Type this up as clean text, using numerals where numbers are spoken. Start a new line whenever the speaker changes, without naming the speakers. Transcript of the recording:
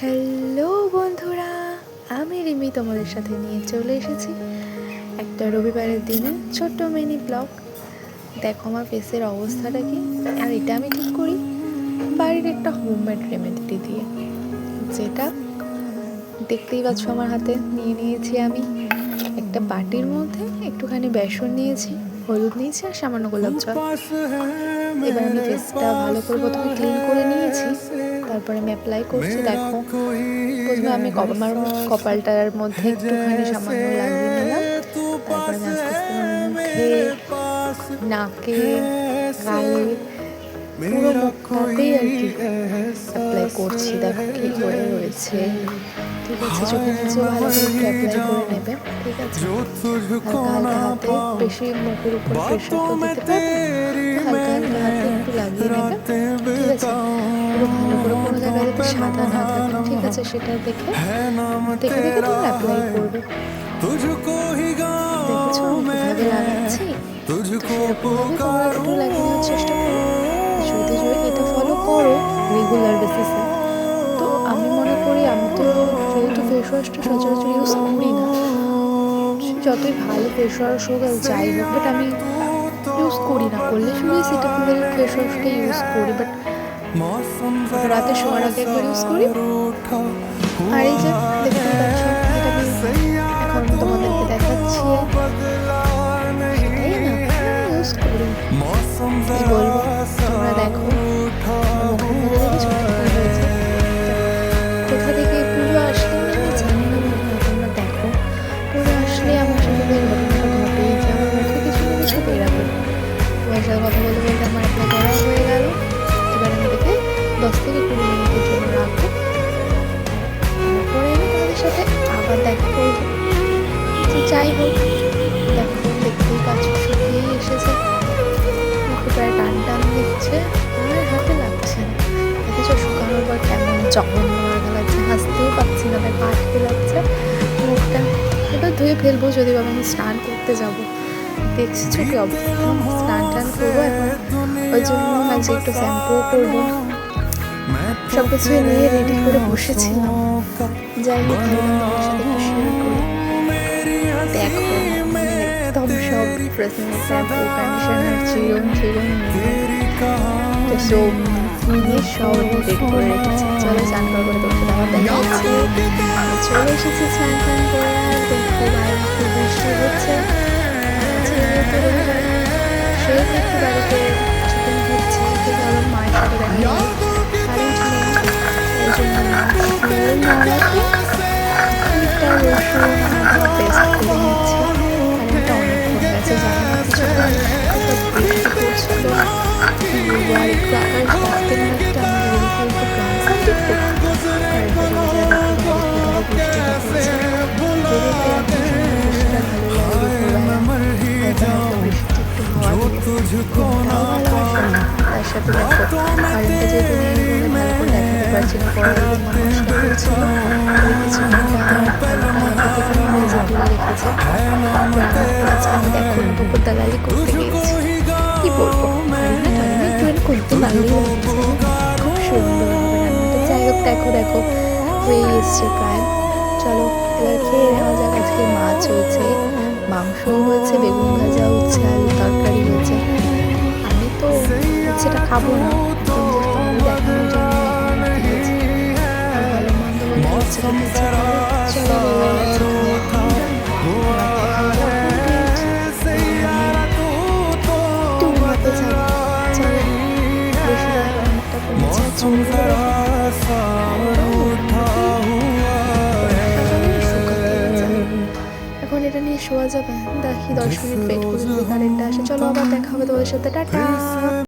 Hello বন্ধুরা, আমি রিমি তোমাদের সাথে নিয়ে চলে এসেছি একটা রবিবারের দিনে ছোট্ট মিনি ব্লগ। দেখো আমার ফেসের অবস্থাটা কি, আর এটা আমি ঠিক করি বাড়ির একটা হোমমেড রেমেডি দিয়ে, যেটা দেখতেই পাচ্ছ আমার হাতে নিয়ে নিয়েছি। আমি একটা বাটির মধ্যে একটুখানি বেসন নিয়েছি, হলুদ নিয়েছি আর সামান্য গোলাপ জল। এবার আমি ফেসটা ভালো করে প্রথমে ক্লিন করে নিয়েছি, তারপরে আমি অ্যাপ্লাই করছি। দেখো প্রথমে আমি আমার কপালটার মধ্যে একটুখানি সামান্য লাগিয়ে নিলাম, তারপরে আমি আস্তে আস্তে মুখে, নাকে, গালে, পুরো মুখটাতেই আর কি অ্যাপ্লাই করছি। দেখো কি করে রয়েছে, ঠিক আছে। চোখের নিচেও ভালো করে একটু অ্যাপ্লাই করে নেবে, ঠিক আছে। হালকা হালকা হাতে, বেশি মুখের উপর প্রেশার তো দিতে পারবে না, হালকা হালকা হাতে একটু লাগিয়ে নেবে, ঠিক আছে। পুরো ভালো করে কোনো জায়গায় যাতে সাদা না থাকে, ঠিক আছে, সেটা দেখে দেখে দেখে তুমি অ্যাপ্লাই করবে। দেখেছো আমি কীভাবে লাগাচ্ছি, তো সেরকমভাবে তোমরা একটু লাগিয়ে নেওয়ার চেষ্টা করো। যদি এটা ফলো করো রেগুলার বেসিসে, তো আমি মনে করি, আমি তো যেহেতু ফেস ওয়াশটা সচরাচর ইউজ করি না, যতই ভালো ফেস ওয়াশ হোক আর যাই হোক, বাট আমি ইউজ করি না। করলে শুধু সিটাফিলের ফেস ওয়াশটা ইউজ করি, বাট রাতে শোয়ার আগে একবার ইউজ করি। আর এই যে দেখতে পাচ্ছ, এটা আমি এখন তোমাদেরকে দেখাচ্ছি, সেটাই না ইউজ করি। কি বলবো, তোমরা দেখো কোথা থেকে পুজো আসলে আমি জানি না, তোমরা দেখো পুজো আসলে আমার সাথে এই ঘটনাটা ঘটেই যে আমার মুখে কিছু না কিছু বেরাবে। তোমার সাথে কথা বলতে বলতে আমার অ্যাপ্লাই করা হয়ে গেল। এবার আমি দেখে 10 থেকে 20 মিনিটের জন্য রাখবো, তারপরে আমি তোমাদের সাথে আবার দেখা করবো। যাই হোক, দেখো দেখতেই পাচ্ছ শুকিয়েই এসেছে, মুখে প্রায় টান টান দিচ্ছে, আমার হাতে লাগছে না। দেখেছো শুকানোর পর কেমন জঘন্য লাগছে, হাসতেও পাচ্ছি না, তাই আটকে লাগছে মুখটা। এবার ধুয়ে ফেলবো, যদি বাবা আমি স্নান করতে যাবো। দেখছো কি অবস্থা, স্নান টান করবো এখন, ওই জন্য আজ একটু শ্যাম্পুও করবো। সব কিছু নিয়ে রেডি করে বসেছিলাম। যাই হোক, সাথে একটু শেয়ার করি। দেখো একদম সব প্রেজেন্ট, শ্যাম্পু, কন্ডিশনার, চিরন তো সব নিয়ে সব রেডি করে রেখেছি। চলো স্নান করে তোমাকে আবার দেখাচ্ছি। আমি চলে এসেছি স্নান টান করে, আর দেখো বাইরে একটু বৃষ্টি হচ্ছে, সেই একটু বাড়িতে চিকেন হচ্ছে, ঠিক আমার মায়ের সাথে দেখা কারেন্ট নেই, এই জন্য একটা রসুন পেস্ট করে নিচ্ছি। কারেন্টটা অনেকক্ষণ গেছে, জানি না কিছু বৃষ্টি পড়ছিল, আর একটু আকাশ দেখতে না একটা আমাদের এদিকে একটু গাছ আছে, একটু কারেন্টটা চলে যায়, বৃষ্টিটা পড়ছে। যেদিকে এখন বৃষ্টিটা ভালো লাগে, বৃষ্টি একটু হাওয়া দিলে তার সাথে দেখো কারেন্টটা যেহেতু নেই বলে ভালো করে দেখাতে পারছি না, পরে মানুষটা করছিল রেখেছে। আমি দেখো পুকুর দালালি করতে গিয়েছি, কি বলবো, একটু করতে লাগলেই খুব সুন্দর হবে রান্নাটা। যাই হোক, দেখো হয়ে এসছে প্রায়। চলো এবার খেয়ে নেওয়া যাক। আজকে মাছ হয়েছে, মাংসও হয়েছে, বেগুন ভাজা, উচ্ছে আলু তরকারি হয়েছে। আমি তো সেটা খাবো না, দেখানোর জন্য দিয়েছি। ভালো মন্দ বলে হচ্ছে এখন এটা নিয়ে শোয়া যাবে। দেখি 10 মিনিট ওয়েট করি যদি কারেন্টটা আসে। চলো আবার দেখা হবে তোমাদের সাথে, টাটা।